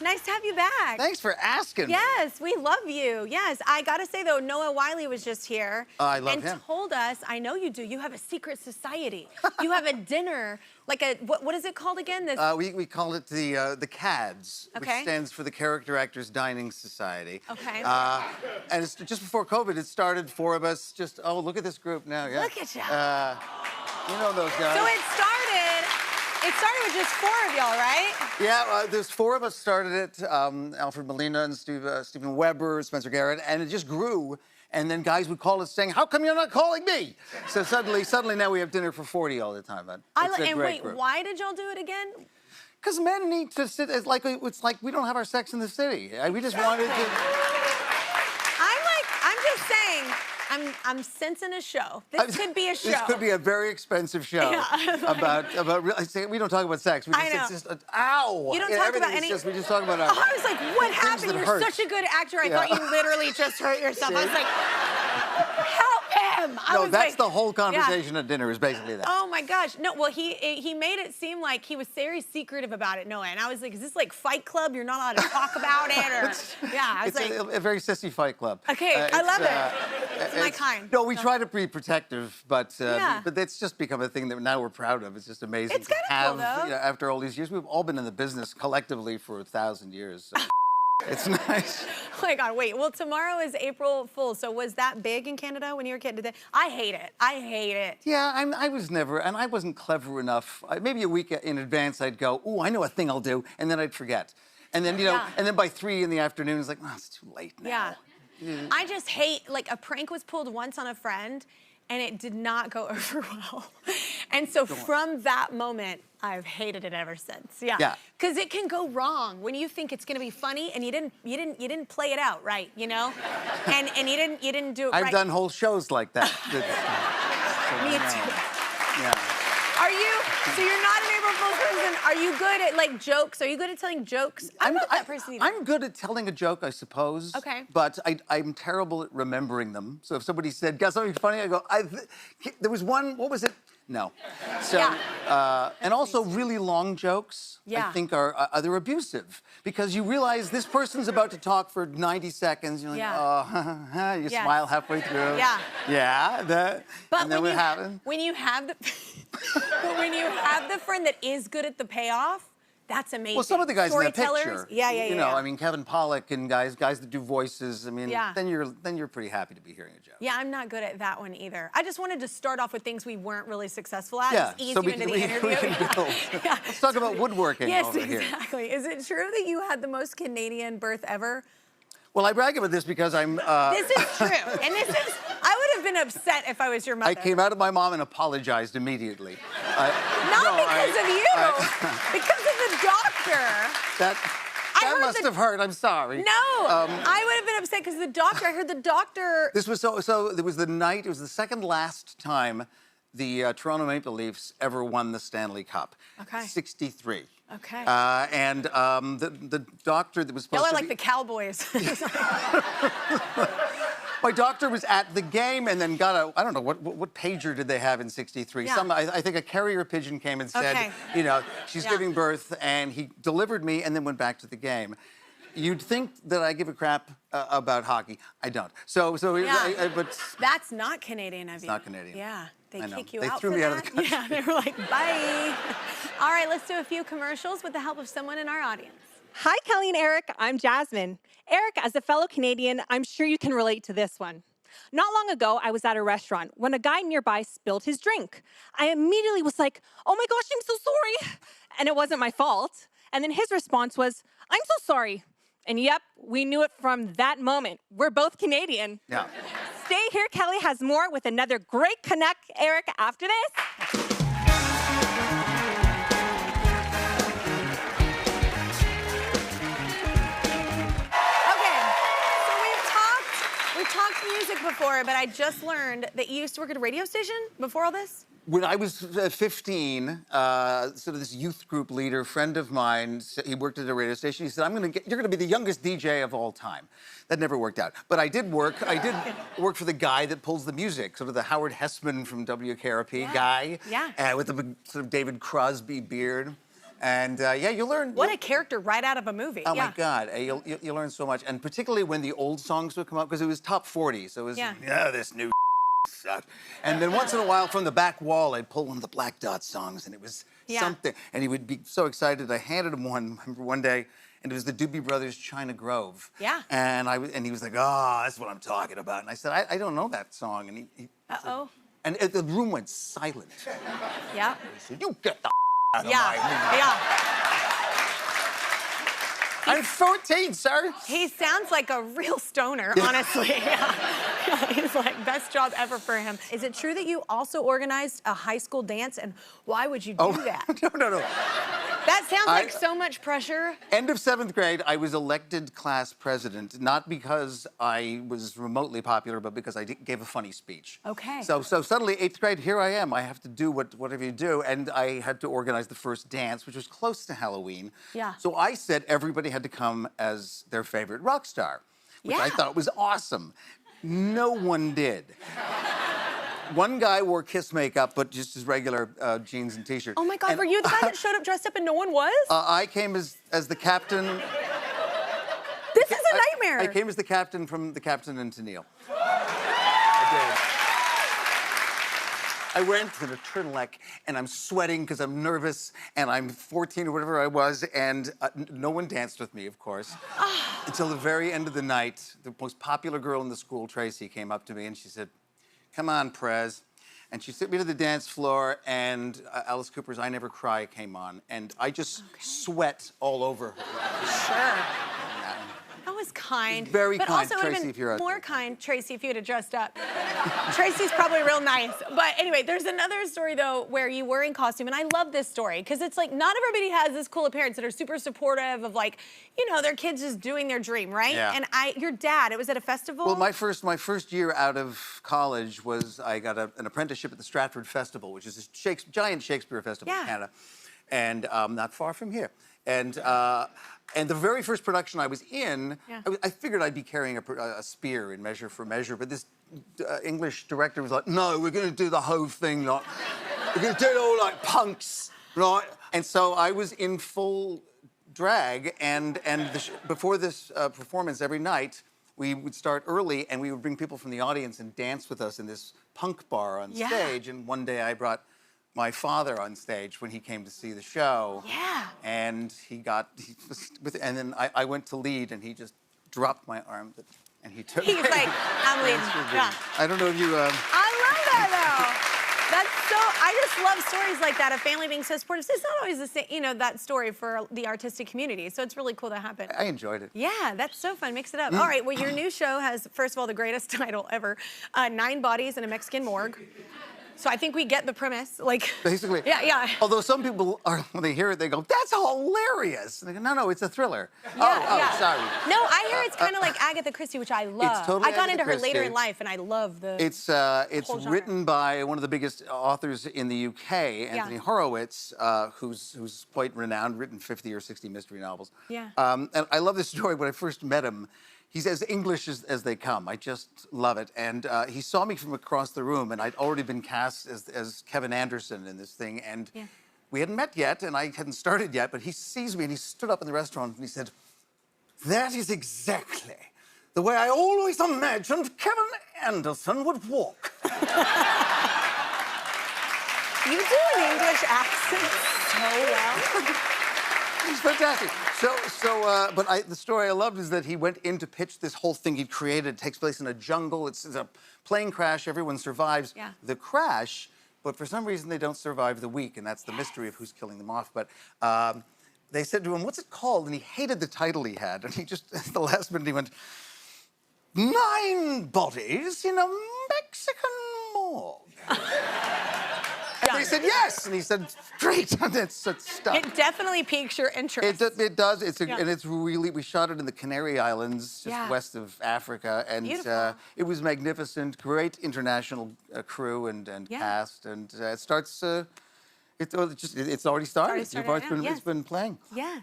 Nice to have you back. Thanks for asking. Yes, we love you. Yes, I gotta say though, Noah Wiley was just here. I love him. And told us, I know you do, you have a secret society. You have a dinner, like a, what is it called again? This... We call it the CADS, Okay. which stands for the Character Actors Dining Society. Okay. And it's just before COVID, it started, four of us, just, oh, look at this group now. Yeah. Look at you. You know those guys. So it started with just 4 of y'all, right? Yeah, there's 4 of us started it, Alfred Molina and Stephen Weber, Spencer Garrett, and it just grew. And then guys would call us saying, how come you're not calling me? So suddenly now we have dinner for 40 all the time. And wait, why did y'all do it again? Because men need to sit, it's like we don't have our Sex in the City. We just wanted to... I'm just saying, I'm sensing a show. This could be a show. This could be a very expensive show. Yeah. about we don't talk about sex. I know. It's just, ow! You don't talk about any... we just talk about... I was like, what happened? You're hurt. such a good actor. I thought you literally just hurt yourself. I was like, help him! No, that's the whole conversation at dinner is basically that. Oh my gosh. No, well, he made it seem like he was very secretive about it, Noah. And I was like, is this like Fight Club? You're not allowed to talk about it? Or yeah, I was it's like... a very sissy Fight Club. Okay, I love it. It's my kind. No, we try to be protective, but it's just become a thing that now we're proud of. It's just amazing it's to have, cool, though. You know, after all these years. We've all been in the business collectively for 1,000 years. So. It's nice. Oh my God, wait. Well, tomorrow is April Fool's, so was that big in Canada when you were a kid? I hate it. I hate it. Yeah, I was never, and I wasn't clever enough. Maybe a week in advance I'd go, ooh, I know a thing I'll do, and then I'd forget. And then, you know, and then by 3 in the afternoon, it's like, oh, it's too late now. Yeah. I just hate, like, a prank was pulled once on a friend, and it did not go over well. And so from that moment, I've hated it ever since. Yeah. Because it can go wrong when you think it's gonna be funny and you didn't play it out right, you know? And you didn't do it right. I've done whole shows like that. Me too. Yeah. So you're not an April Fool's person. Are you good at like jokes? Are you good at telling jokes? I'm not that person either. I'm good at telling a joke, I suppose. Okay. But I'm terrible at remembering them. So if somebody said, got something funny, I go, there was one, what was it? No. So, and also really long jokes, I think they're abusive. Because you realize this person's about to talk for 90 seconds. You're like, oh, you smile halfway through. Yeah. Yeah. But and then when you have the friend that is good at the payoff, that's amazing. Well, some of the guys in that picture, you know, I mean, Kevin Pollak and guys that do voices. I mean, then you're pretty happy to be hearing a joke. Yeah, I'm not good at that one either. I just wanted to start off with things we weren't really successful at. Yeah, just ease so you into the interview. Let's talk about woodworking over here. Yes, exactly. Is it true that you had the most Canadian birth ever? Well, I brag about this because I'm... This is true. And this is... I would have been upset if I was your mother. I came out of my mom and apologized immediately. Not because of you. Because of the doctor. That must have hurt. I'm sorry. No, I would have been upset because the doctor, I heard the doctor... This was so it was the night, it was the second last time the Toronto Maple Leafs ever won the Stanley Cup. Okay. 63. Okay. And the doctor that was supposed to Y'all are like the Cowboys. My doctor was at the game and then got I don't know, what pager did they have in 63? Yeah. I think a carrier pigeon came and said, you know, she's giving birth, and he delivered me and then went back to the game. You'd think that I give a crap about hockey. I don't. But... That's not Canadian of you. It's not Canadian. Yeah. They kick you out. They threw me out of the country. Yeah, they were like, bye. All right, let's do a few commercials with the help of someone in our audience. Hi, Kelly and Eric. I'm Jasmine. Eric, as a fellow Canadian, I'm sure you can relate to this one. Not long ago, I was at a restaurant when a guy nearby spilled his drink. I immediately was like, oh my gosh, I'm so sorry. And it wasn't my fault. And then his response was, I'm so sorry. And yep, we knew it from that moment. We're both Canadian. Yeah. Stay here, Kelly has more with another great Connect, Eric, after this. We've talked music before, but I just learned that you used to work at a radio station before all this? When I was 15, sort of this youth group leader, friend of mine, he worked at a radio station. He said, you're gonna be the youngest DJ of all time. That never worked out. But I did work for the guy that pulls the music, sort of the Howard Hessman from WKRP guy. Yeah. With the sort of David Crosby beard. And yeah, you learn. What a character right out of a movie. Oh my God, you learn so much, and particularly when the old songs would come up, because it was top 40, so it was this new sucked. And then once in a while, from the back wall, I'd pull one of the Black Dot songs, and it was something. And he would be so excited. I handed him one. I remember one day, and it was the Doobie Brothers' China Grove. Yeah. And he was like, "Oh, that's what I'm talking about." And I said, "I don't know that song." And he Uh-oh. And the room went silent. Yeah. He said, "You get the out of my room." Yeah. I'm 14, sir. He sounds like a real stoner, honestly. He's like, best job ever for him. Is it true that you also organized a high school dance, and why would you do that? No. That sounds like so much pressure. End of 7th grade, I was elected class president, not because I was remotely popular, but because I gave a funny speech. Okay. So suddenly, 8th grade, here I am. I have to do whatever you do, and I had to organize the first dance, which was close to Halloween. Yeah. So I said everybody had to come as their favorite rock star, which I thought was awesome. No one did. One guy wore Kiss makeup, but just his regular jeans and T-shirt. Oh my God, were you the guy that showed up dressed up and no one was? I came as the captain. This is a nightmare. I came as the captain from The Captain and Tennille. I did. I went to the turtleneck, and I'm sweating because I'm nervous, and I'm 14 or whatever I was, and no one danced with me, of course. Until the very end of the night, the most popular girl in the school, Tracy, came up to me, and she said, "Come on, Prez." And she took me to the dance floor, and Alice Cooper's I Never Cry came on, and I just sweat all over her. Sure. That was kind. Very but kind, also Tracy, if you're out more there. kind, Tracy, if you had dressed up. Tracy's probably real nice. But anyway, there's another story, though, where you were in costume, and I love this story, because it's like, not everybody has this cool parents that are super supportive of, like, you know, their kids just doing their dream, right? Yeah. And your dad, it was at a festival? Well, my first year out of college was I got an apprenticeship at the Stratford Festival, which is a giant Shakespeare festival in Canada, and not far from here. And the very first production I was in, I figured I'd be carrying a spear in Measure for Measure, but this English director was like, "No, we're going to do the whole thing, like, we're going to do it all like punks, right?" And so I was in full drag, and before this performance every night, we would start early, and we would bring people from the audience and dance with us in this punk bar on stage. And one day I brought my father on stage when he came to see the show. Yeah. And and then I went to lead, and he just dropped my arm, and he took. He was like, "I'm leaving." Yeah. I don't know if you. I love that, though. That's so, I just love stories like that, of family being so supportive. It's not always the same, you know, that story for the artistic community, so it's really cool that happened. I enjoyed it. Yeah, that's so fun. Mix it up. All right, well, your new show has, first of all, the greatest title ever, 9 Bodies in a Mexican Morgue. So I think we get the premise, like... Basically. Yeah. Although some people, when they hear it, they go, "That's hilarious." And they go, "No, it's a thriller." Yeah. Sorry. No, I hear it's kind of like Agatha Christie, which I love. It's totally I got Agatha into her later Christie. in life, and I love the It's whole genre. written by one of the biggest authors in the UK, Anthony Horowitz, who's quite renowned, written 50 or 60 mystery novels. Yeah. And I love this story. When I first met him, he's as English as they come. I just love it. And he saw me from across the room, and I'd already been cast as Kevin Anderson in this thing. And we hadn't met yet, and I hadn't started yet, but he sees me, and he stood up in the restaurant, and he said, "That is exactly the way I always imagined Kevin Anderson would walk." You do an English accent so well. It's fantastic. But the story I loved is that he went in to pitch this whole thing he'd created. It takes place in a jungle. It's a plane crash. Everyone survives the crash, but for some reason they don't survive the week, and that's the mystery of who's killing them off. But they said to him, "What's it called?" And he hated the title he had, and he just, at the last minute, he went, "9 Bodies in a Mexican Morgue." And they said yes, and he said, "Great," and it's stuck. It definitely piques your interest. It does. And it's really. We shot it in the Canary Islands, just west of Africa, and it was magnificent. Great international crew and cast, and it starts. It's already started. It's been playing. Yeah.